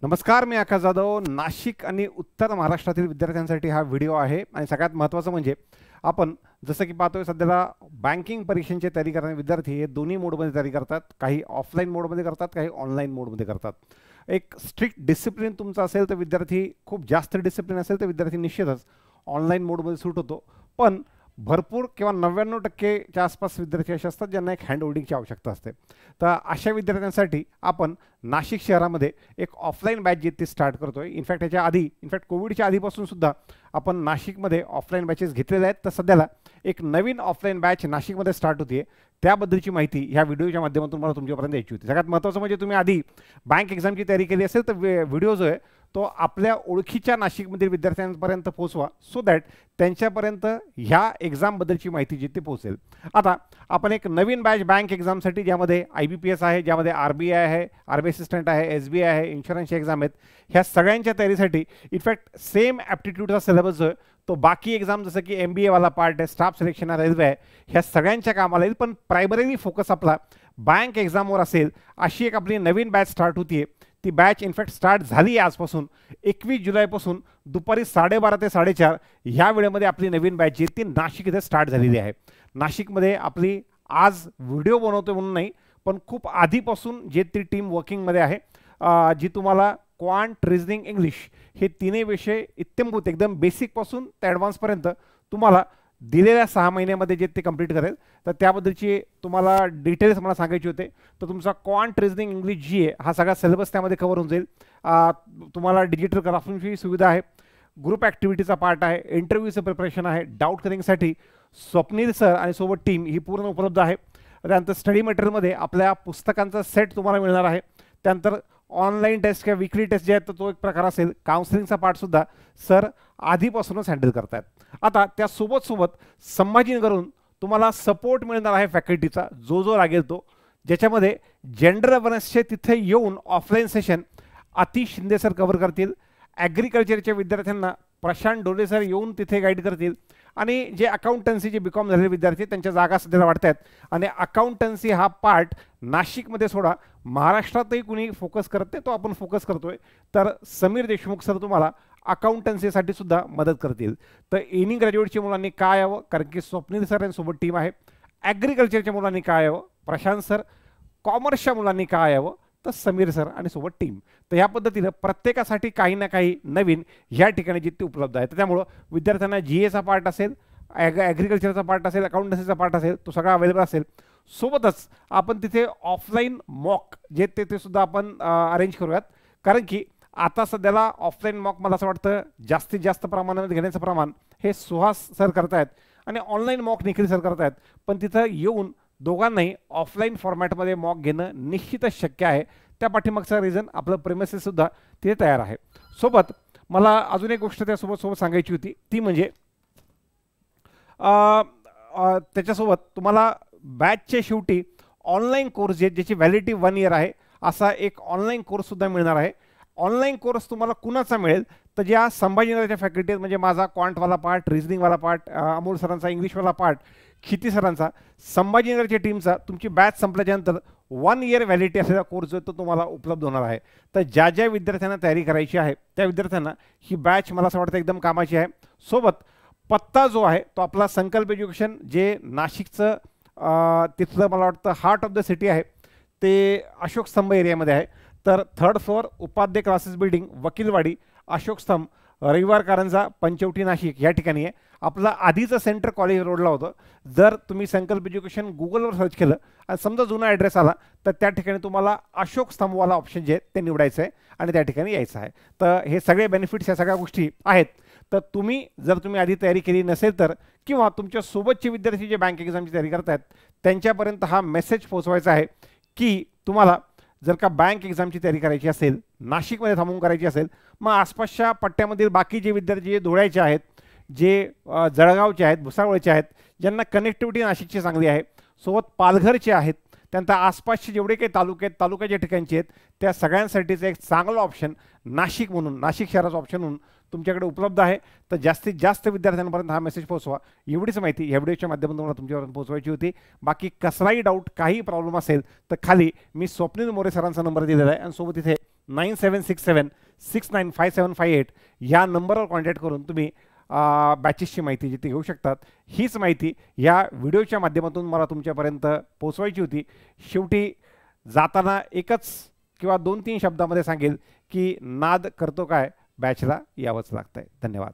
नमस्कार, मी आकाश जाधव. नाशिक आणि उत्तर महाराष्ट्रातील विद्यार्थ्यांसाठी हा व्हिडिओ आहे. आणि सगळ्यात महत्त्वाचं म्हणजे आपण जसं की पाहतोय सध्याला बँकिंग परीक्षांची तयारी करणारे विद्यार्थी हे दोन्ही मोडमध्ये तयारी करतात. काही ऑफलाईन मोडमध्ये करतात, काही ऑनलाईन मोडमध्ये करतात. एक स्ट्रिक्ट डिसिप्लिन तुमचा असेल तर विद्यार्थी, खूप जास्त डिसिप्लिन असेल तर विद्यार्थी निश्चितच ऑनलाईन मोडमध्ये सूट होतो. पण भरपूर किंवा 99%च्या आसपास विद्यार्थी असे असतात ज्यांना एक हँड होल्डिंगची आवश्यकता असते. तर अशा विद्यार्थ्यांसाठी आपण नाशिक शहरामध्ये एक ऑफलाईन बॅच जी ती स्टार्ट करतोय. इनफॅक्ट कोविडच्या आधीपासून सुद्धा आपण नाशिकमध्ये ऑफलाईन बॅचेस घेतलेल्या आहेत. तर सध्याला एक नवीन ऑफलाईन बॅच नाशिकमध्ये स्टार्ट होतीये, त्याबद्दलची माहिती ह्या व्हिडिओच्या माध्यमातून मला तुमच्यापर्यंत द्यायची होती. सगळ्यात महत्त्वाचं म्हणजे तुम्ही आधी बँक एक्झामची तयारी केली असेल तर व्हिडिओ जो आहे तो आपल्या ओळखीच्या नाशिकमधील विद्यार्थ्यांपर्यंत पोहोचवा, सो दॅट त्यांच्यापर्यंत ह्या एक्झामबद्दलची माहिती जी ती पोहोचेल. आता आपण एक नवीन बॅच बँक एक्झामसाठी, ज्यामध्ये IBPS आहे, ज्यामध्ये RBI आहे, RBI असिस्टंट आहे, SBI आहे, इन्शुरन्सची एक्झाम आहेत, ह्या सगळ्यांच्या तयारीसाठी इनफॅक्ट सेम ॲप्टिट्यूडचा सिलेबस जो आहे तो बाकी एक्झाम जसं की MBA वाला पार्ट आहे, स्टाफ सिलेक्शन आहे, रेल्वे आहे, ह्या सगळ्यांच्या कामाला येईल. पण प्रायमरीली फोकस आपला बँक एक्झामवर असेल. अशी एक आपली नवीन बॅच स्टार्ट होतीये. ती बॅच इनफॅक्ट स्टार्ट झाली आहे आजपासून. 21 जुलैपासून दुपारी 12:30 ते 4:30 ह्या वेळेमध्ये आपली नवीन बॅच जी ती नाशिक इथे स्टार्ट झालेली आहे. नाशिकमध्ये आपली आज व्हिडिओ बनवतो म्हणून नाही, पण खूप आधीपासून जे ती टीम वर्किंगमध्ये आहे, जी तुम्हाला क्वांट, रिझनिंग, इंग्लिश हे तिन्ही विषय इत्यंभूत एकदम बेसिकपासून ते ॲडव्हान्सपर्यंत तुम्हाला दिलेल्या 6 महिन्यामध्ये जे ते कंप्लीट करेल. तर त्याबद्दलची तुम्हाला डिटेल्स मला सांगायचे होते. तर तुमचा क्वांट, रिझनिंग, इंग्लिश जी आहे हा सगळा सिलेबस त्यामध्ये कव्हर होऊन जाईल. तुम्हाला डिजिटल क्लासरूमची सुविधा आहे, ग्रुप ॲक्टिव्हिटीचा पार्ट आहे, इंटरव्ह्यूचं प्रिपरेशन आहे, डाऊट क्लिअरिंगसाठी स्वप्नील सर आणि सोबत टीम ही पूर्ण उपलब्ध आहे. त्यानंतर स्टडी मटेरियलमध्ये आपल्या पुस्तकांचा सेट तुम्हाला मिळणार आहे. त्यानंतर ऑनलाईन टेस्ट किंवा वीकली टेस्ट जे आहेत तर तो एक प्रकार असेल. काउन्सिलिंगचा पार्टसुद्धा सर आधीपासूनच हँडल करतायत. आता त्यासोबत संभाजीनगरहून तुम्हाला सपोर्ट मिळणार आहे फॅकल्टीचा, जो लागेल तो, ज्याच्यामध्ये जेंडर अवेअरनेसचे तिथे येऊन offline session Atish Shinde sir कव्हर करतील. ॲग्रिकल्चरच्या विद्यार्थ्यांना प्रशांत डोले सर येऊन तिथे गाईड करतील. आणि जे अकाउंटन्सीचे BCom झालेले विद्यार्थी त्यांच्या जागा सध्याला वाढत आहेत. आणि अकाउंटन्सी हा पार्ट नाशिकमध्ये सोडा, महाराष्ट्रातही कुणी फोकस करते तो आपण फोकस करतोय. तर समीर देशमुख सर तुम्हाला अकाउंटन्सीसाठी सुद्धा मदत करतील. तर एनी ग्रॅज्युएटच्या मुलांनी काय यावं, कारण की स्वप्नील सर यांसोबत टीम आहे. ॲग्रिकल्चरच्या मुलांनी काय यावं, प्रशांत सर. कॉमर्सच्या मुलांनी काय यावं, तर समीर सर आणि सोबत टीम. तर ह्या पद्धतीनं प्रत्येकासाठी काही ना काही नवीन ह्या ठिकाणी जिथे उपलब्ध आहे. तर त्यामुळं विद्यार्थ्यांना GAचा पार्ट असेल, ॲग्रिकल्चरचा पार्ट असेल, अकाउंटन्सीचा पार्ट असेल, तो सगळा अवेलेबल असेल. सोबतच आपण तिथे ऑफलाईन मॉक जे ते सुद्धा आपण अरेंज करूयात. कारण की आता सध्याला ऑफलाईन मॉक मला असं वाटतं जास्तीत जास्त प्रमाणात घेण्याचं प्रमाण हे सुहास सर करतायत आणि ऑनलाईन मॉक निखिल सर करतायत. पण तिथं येऊन दोघांनाही ऑफलाईन फॉर्मॅटमध्ये मॉक घेणं निश्चितच शक्य आहे. त्या पाठीमागचा रिझन आपलं प्रेमिसेससुद्धा तिथे तयार आहे. सोबत मला अजून एक गोष्ट त्यासोबत सांगायची होती, ती म्हणजे त्याच्यासोबत तुम्हाला बॅचच्या शेवटी ऑनलाईन कोर्स ज्याची व्हॅलिडिटी 1 इयर आहे, असा एक ऑनलाईन कोर्ससुद्धा मिळणार आहे. ऑनलाईन कोर्स तुम्हाला कुणाचा मिळेल, तर ज्या संभाजीनगरच्या फॅकल्टीज म्हणजे माझा क्वांटवाला पार्ट, रिझनिंगवाला पार्ट, अमोल सरांचा इंग्लिशवाला पार्ट, क्षिती सरांचा, संभाजीनगरच्या टीमचा तुमची बॅच संपल्याच्यानंतर 1 इयर व्हॅलिडिटी असलेला कोर्स जो तो तुम्हाला उपलब्ध होणार आहे. तर ज्या विद्यार्थ्यांना तयारी करायची आहे त्या विद्यार्थ्यांना ही बॅच मला असं वाटतं एकदम कामाची आहे. सोबत पत्ता जो आहे तो आपला संकल्प एज्युकेशन, जे नाशिकचं तिथलं मला वाटतं हार्ट ऑफ द सिटी आहे, ते अशोक स्तंभ एरियामध्ये आहे. तर 3rd floor Upadhye classes building, Vakilwadi, Ashok Stambh, Raviwar Karanja, Panchavati, Nashik या ठिकाणी आहे. आपलं आधीचं सेंटर कॉलेज रोडला होतं. जर तुम्ही संकल्प एज्युकेशन गुगलवर सर्च केलं आणि समजा जुना ॲड्रेस आला तर त्या ठिकाणी तुम्हाला अशोक स्तंभवाला ऑप्शन जे आहे ते निवडायचं आहे आणि त्या ठिकाणी यायचं आहे. तर हे सगळे बेनिफिट्स, या सगळ्या गोष्टी आहेत. तर जर तुम्ही आधी तयारी केली नसेल तर, किंवा तुमच्या सोबतचे विद्यार्थी जे बँक एक्झामची तयारी करतात त्यांच्यापर्यंत हा मेसेज पोहोचवायचा आहे की तुम्हाला जर का बँक एक्झामची तयारी करायची असेल, नाशिकमध्ये थांबून करायची असेल, मग आसपासच्या पट्ट्यामधील बाकी जे विद्यार्थी जे धुळ्याचे आहेत, जे जळगावचे आहेत, भुसावळचे आहेत, ज्यांना कनेक्टिव्हिटी नाशिकची चांगली आहे, सोबत पालघरचे आहेत, त्यानंतर आसपासचे जेवढे काही तालुक्याच्या ठिकाणचे आहेत त्या सगळ्यांसाठीचं एक चांगलं ऑप्शन नाशिक म्हणून, नाशिक शहराचं ऑप्शन म्हणून तुमच्याकडे उपलब्ध आहे. तर जास्तीत जास्त विद्यार्थ्यांपर्यंत हा मेसेज पोहोचवा. एवढीच माहिती ह्या व्हिडिओच्या माध्यमातून तुम्हाला तुमच्यापर्यंत पोहोचवायची होती. बाकी कसलाही डाऊट, काही प्रॉब्लेम असेल तर खाली मी स्वप्नील मोरे सरांचा नंबर दिलेला आहे आणि सोबत इथे 9767695758 या नंबरवर कॉन्टॅक्ट करून तुम्ही बॅचेसची माहिती जी ती घेऊ शकतात. हीच माहिती या व्हिडिओच्या माध्यमातून मला तुमच्यापर्यंत पोहोचवायची होती. शेवटी जाताना एकच किंवा 2-3 शब्दामध्ये सांगेल की नाद करतो काय, बॅचला यावंच लागतंय. धन्यवाद.